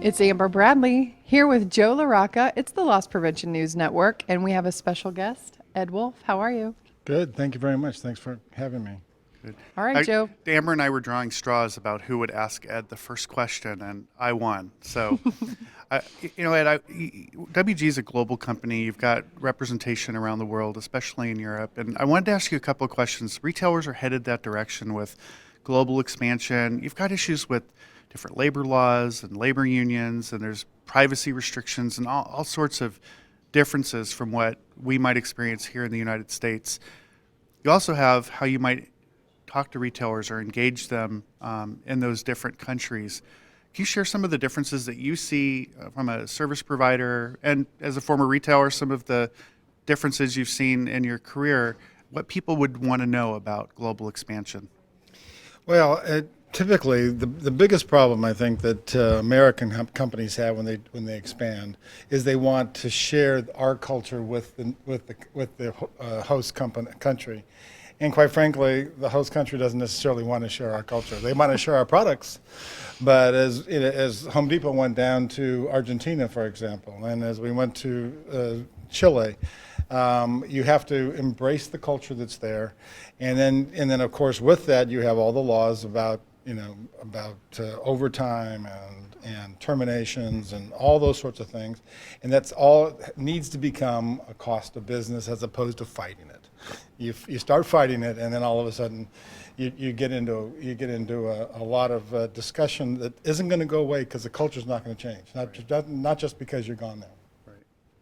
It's Amber Bradley here with Joe LaRocca. It's the Loss Prevention News Network, and we have a special guest, Ed Wolfe. How are you? Good. Thank you very much. Thanks for having me. Good. All right, Joe. Amber and I were drawing straws about who would ask Ed the first question, and I won. So, Ed, WG is a global company. You've got representation around the world, especially in Europe. And I wanted to ask you a couple of questions. Retailers are headed that direction with global expansion. You've got issues with different labor laws and labor unions, and there's privacy restrictions and all sorts of differences from what we might experience here in the United States. You also have how you might talk to retailers or engage them in those different countries. Can you share some of the differences that you see from a service provider and as a former retailer, some of the differences you've seen in your career, what people would want to know about global expansion? Well, typically, the biggest problem I think that American companies have when they expand is they want to share our culture with the host country, and quite frankly, the host country doesn't necessarily want to share our culture. They want to share our products, but as Home Depot went down to Argentina, for example, and as we went to Chile. You have to embrace the culture that's there, and then of course with that you have all the laws about overtime and terminations and all those sorts of things, and that's all needs to become a cost of business as opposed to fighting it. You start fighting it, and then all of a sudden you get into a lot of discussion that isn't going to go away because the culture's not going to change. Not just because you're gone now.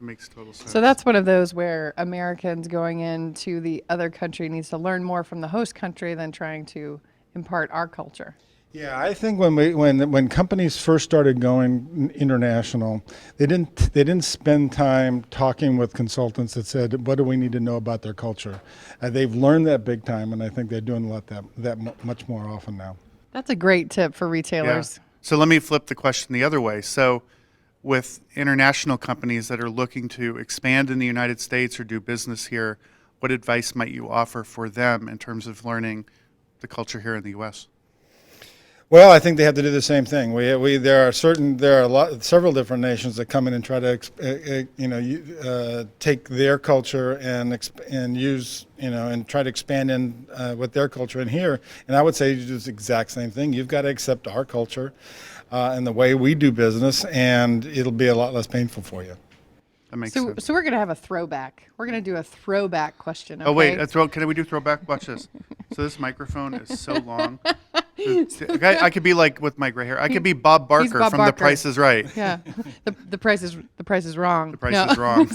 Makes total sense. So that's one of those where Americans going into the other country needs to learn more from the host country than trying to impart our culture. Yeah, I think when companies first started going international, they didn't spend time talking with consultants that said, what do we need to know about their culture? They've learned that big time, and I think they're doing that much more often now. That's a great tip for retailers. Yeah. So let me flip the question the other way. So with international companies that are looking to expand in the United States or do business here, what advice might you offer for them in terms of learning the culture here in the U.S.? Well, I think they have to do the same thing. There are several different nations that come in and try to take their culture and use and try to expand in with their culture in here. And I would say you do the exact same thing. You've got to accept our culture and the way we do business, and it'll be a lot less painful for you. That makes sense. So we're going to have a throwback. We're going to do a throwback question. Okay? Oh, wait. Can we do throwback? Watch this. So this microphone is so long. I could be like with my gray hair. I could be Bob Barker Bob from Barker. The Price is Right. Yeah, the price is wrong. The price is wrong.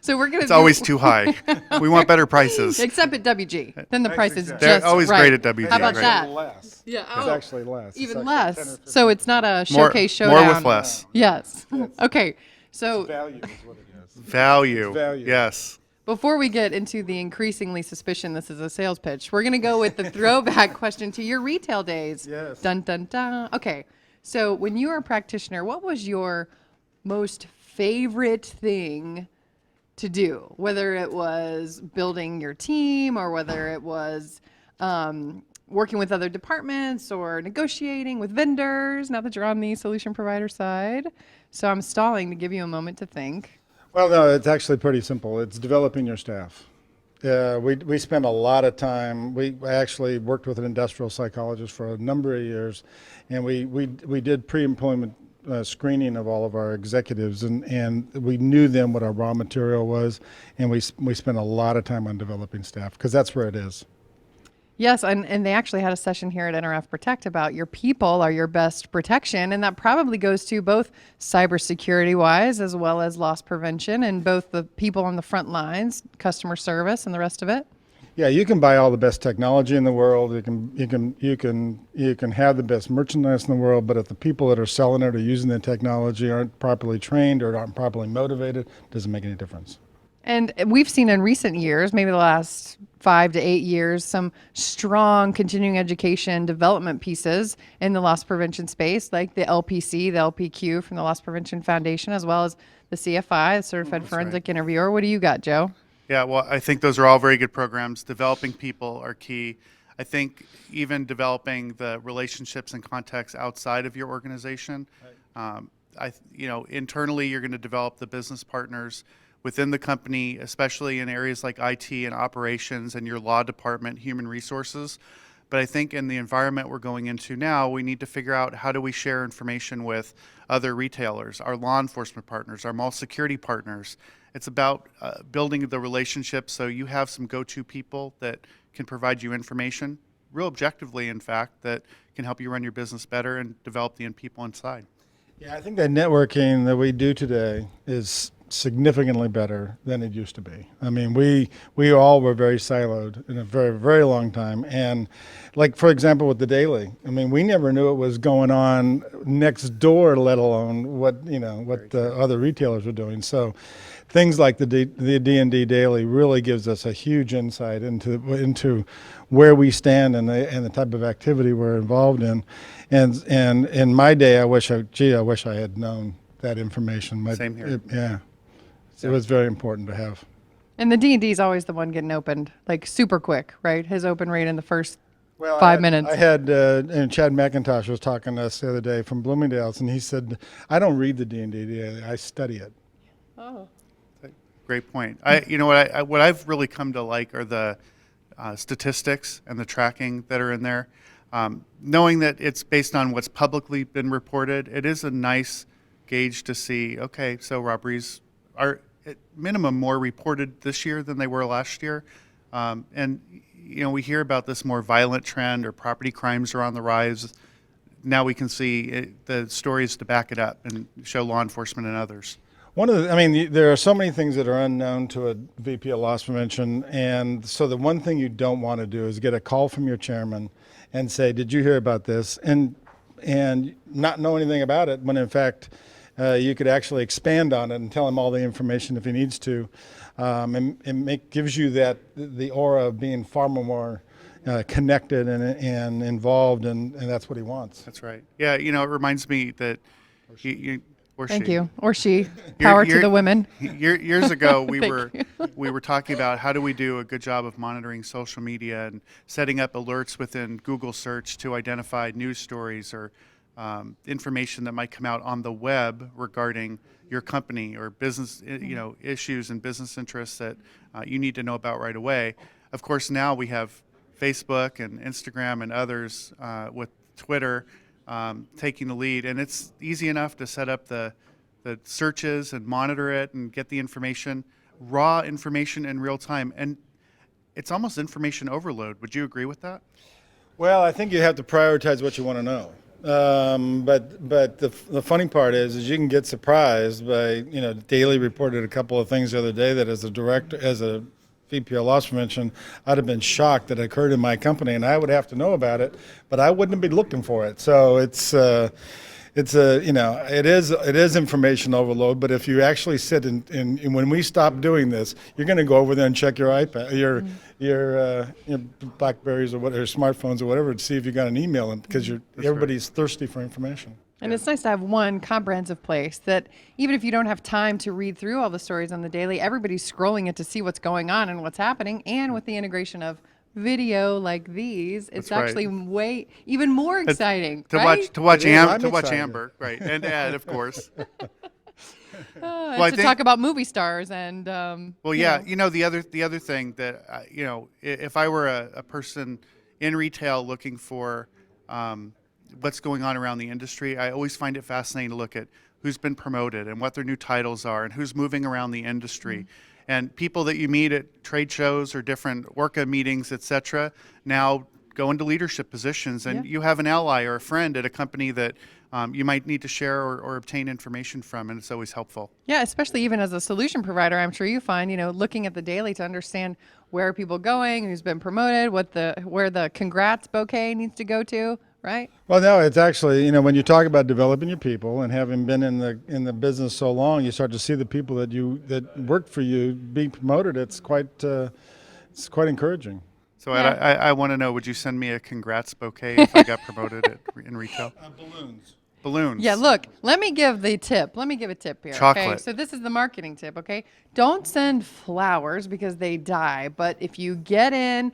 So we're gonna. It's always too high. We want better prices. Except at WG, then the price is They're just always right. great at WG. How about right? that? Less. Yeah, It's actually less. even It's actually 10 or less. 15. So it's not a showcase showdown. More with less. Yes. Yes. Okay. So Value is what it is. Value. Value. Yes. before we get into the increasingly suspicion this is a sales pitch, we're going to go with the throwback question to your retail days. Yes. Dun, dun, dun. Okay. So when you were a practitioner, what was your most favorite thing to do? Whether it was building your team or whether it was working with other departments or negotiating with vendors, now that you're on the solution provider side. So I'm stalling to give you a moment to think. Well, no, it's actually pretty simple. It's developing your staff. We spent a lot of time. I actually worked with an industrial psychologist for a number of years, and we did pre-employment screening of all of our executives, and we knew then what our raw material was, and we spent a lot of time on developing staff because that's where it is. Yes, and they actually had a session here at NRF Protect about your people are your best protection, and that probably goes to both cybersecurity-wise as well as loss prevention, and both the people on the front lines, customer service, and the rest of it. Yeah, you can buy all the best technology in the world. You can have the best merchandise in the world, but if the people that are selling it or using the technology aren't properly trained or aren't properly motivated, it doesn't make any difference. And we've seen in recent years, maybe the last 5 to 8 years, some strong continuing education development pieces in the loss prevention space, like the LPC, the LPQ from the Loss Prevention Foundation, as well as the CFI, the Certified Forensic Interviewer. What do you got, Joe? Yeah, well, I think those are all very good programs. Developing people are key. I think even developing the relationships and contacts outside of your organization. internally you're going to develop the business partners within the company, especially in areas like IT and operations and your law department, human resources. But I think in the environment we're going into now, we need to figure out how do we share information with other retailers, our law enforcement partners, our mall security partners. It's about building the relationship so you have some go-to people that can provide you information, real objectively, in fact, that can help you run your business better and develop the people inside. Yeah, I think that networking that we do today is significantly better than it used to be. I mean, we all were very siloed in a very, very long time. And like, for example, with the Daily, I mean, we never knew what was going on next door, let alone what the other retailers were doing. So things like the D&D Daily really gives us a huge insight into where we stand and the type of activity we're involved in. And in my day, I wish I had known that information. Same here. It was very important to have. And the D&D is always the one getting opened, like super quick, right? His open rate in the first Well, 5 minutes. I had and Chad McIntosh was talking to us the other day from Bloomingdale's, and he said, "I don't read the D&D Daily, I study it." Oh. Great point. What I've really come to like are the statistics and the tracking that are in there. Knowing that it's based on what's publicly been reported, it is a nice gauge to see, okay, so robberies are at minimum more reported this year than they were last year. And we hear about this more violent trend or property crimes are on the rise. Now we can see the stories to back it up and show law enforcement and others. There are so many things that are unknown to a VP of loss prevention, and so the one thing you don't want to do is get a call from your chairman and say, "Did you hear about this?" and not know anything about it, when in fact you could actually expand on it and tell him all the information if he needs to, and gives you the aura of being far more connected and involved, and that's what he wants. That's right. Yeah, it reminds me that Thank you. Or she. Power to the women. Years ago, we were talking about how do we do a good job of monitoring social media and setting up alerts within Google search to identify news stories or information that might come out on the web regarding your company or business, issues and business interests that you need to know about right away. Of course, now we have Facebook and Instagram and others with Twitter taking the lead, and it's easy enough to set up the searches and monitor it and get the information, raw information in real time, and it's almost information overload. Would you agree with that? Well, I think you have to prioritize what you want to know. But the funny part is you can get surprised by, Daily reported a couple of things the other day that as a VP of loss prevention, I'd have been shocked that it occurred in my company, and I would have to know about it, but I wouldn't be looking for it. So it is information overload. But if you actually sit and when we stop doing this, you're going to go over there and check your iPad, your Blackberries or whatever, smartphones or whatever, to see if you got an email, because everybody's thirsty for information. And it's nice to have one comprehensive place that even if you don't have time to read through all the stories on the Daily, everybody's scrolling it to see what's going on and what's happening. And with the integration of video like these, it's actually even more exciting to watch Amber, right, and Ed, of course. Talk about movie stars and the other thing that if I were a person in retail looking for what's going on around the industry, I always find it fascinating to look at who's been promoted and what their new titles are and who's moving around the industry. And people that you meet at trade shows or different work meetings, etc., now go into leadership positions, and you have an ally or a friend at a company that you might need to share or obtain information from, and it's always helpful. Yeah, especially even as a solution provider, I'm sure you find, looking at the Daily to understand where are people going, who's been promoted, where the congrats bouquet needs to go to, right? Well, no, it's actually, when you talk about developing your people and having been in the business so long, you start to see the people that work for you being promoted. It's quite encouraging. So I want to know, would you send me a congrats bouquet if I got promoted in retail? Balloons. Yeah, look, let me give a tip here. Chocolate. Okay? So this is the marketing tip, okay? Don't send flowers because they die, but if you get in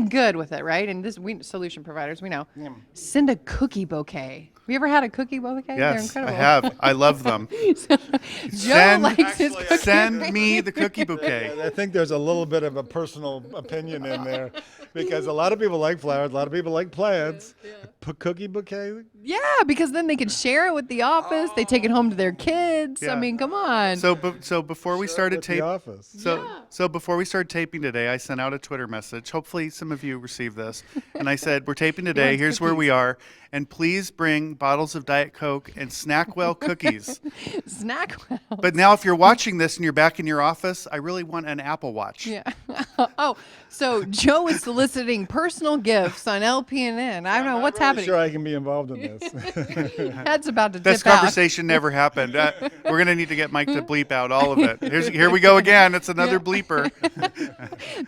good with it, right? And solution providers, we know, send a cookie bouquet. you ever had a cookie bouquet? They're Yes, incredible. I have. I love them. Joe likes his Actually, cookie. Send me the cookie bouquet. I think there's a little bit of a personal opinion in there because a lot of people like flowers, a lot of people like plants. Cookie bouquet? Yeah, because then they can share it with the office. They take it home to their kids. I Yeah. mean, come on. So before we started With the taping, office. so before we started taping today, I sent out a Twitter message. Hopefully, some of you received this, and I said, "We're taping today. wants Here's where we cookies. are, and please bring bottles of Diet Coke and Snackwell cookies." Snack well. But now, if you're watching this and you're back in your office, I really want an Apple Watch. Yeah. Oh, so Joe is soliciting personal gifts on LPNN. I don't know what's happening. Sure, I can be involved in this. That's about to This dip out. conversation never happened. We're gonna need to get Mike to bleep out all of it. Here we go again. It's another bleeper.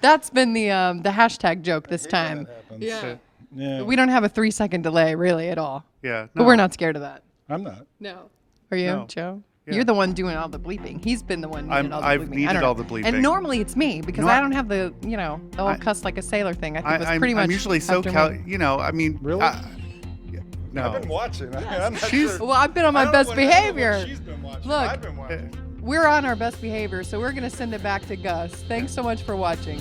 That's been the hashtag joke this time. Yeah. Yeah. We don't have a 3-second delay really at all. Yeah, But no. we're not scared of that. I'm not. No. Are you, No. Joe? Yeah. You're the one doing all the bleeping. He's been the one needing all the I've bleeping. needed I don't know. all the bleeping. And normally it's me because No, I don't have the, the old cuss like a sailor thing. I think it was pretty much I'm usually so after me. I mean, Really? no. I've been watching. I'm not She's- sure. Well, I've been on I my don't know best what- I don't know what behavior. she's been watching. Look. I've been watching. We're on our best behavior, so we're going to send it back to Gus. Thanks so much for watching.